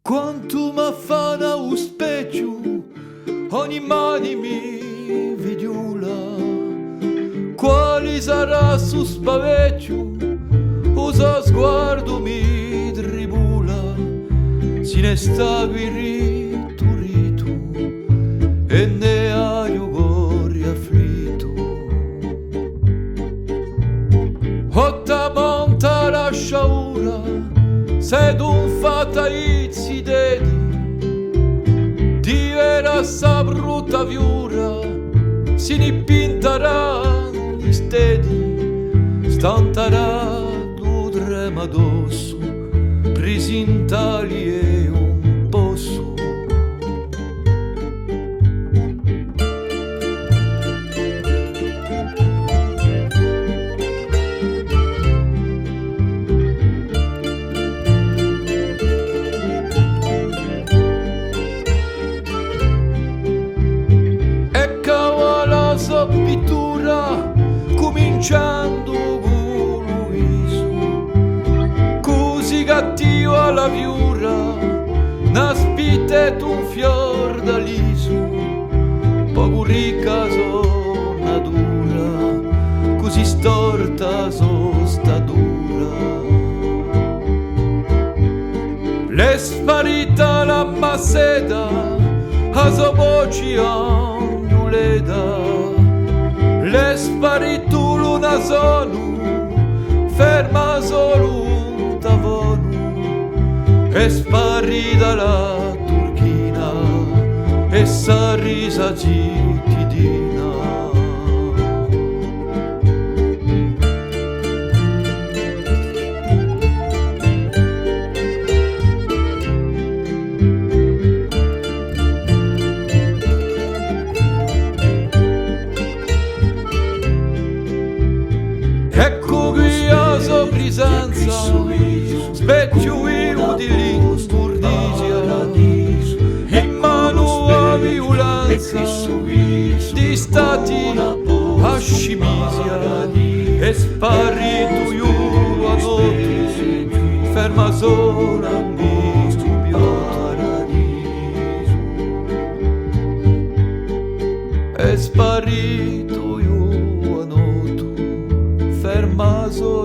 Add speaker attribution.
Speaker 1: Quanto m'affana o specchio, ogni mani mi vidiula. Quali sarà su spavecchio, usa sguardo mi tribula. Si ne sta rito ritu e ne aio gori afflitto. Otta monta la sciaura, se d'un fata izzi dedi, di vera sa brutta viura, si ne pintarà gli stedi, stantarà l'udrema addosso, presintali e un posso. Pittura cominciando con Luiso, così cattivo alla viura, n'aspittet un fior d'aliso, poco ricca sonna dura, così storta sta dura. L'è sparita la masseda, a sua voce onduleda. L'è sparito l'una solo, ferma solo un tavolo. È sparita la turchina e s'ha risa cittadina. Ecco qui a sua presenza, specchio io di l'impurdizia, in mano a violenza, di stati a scimisia, è sparito io a notte, ferma sola mi stupiota, è sparito io a notte, ferma sola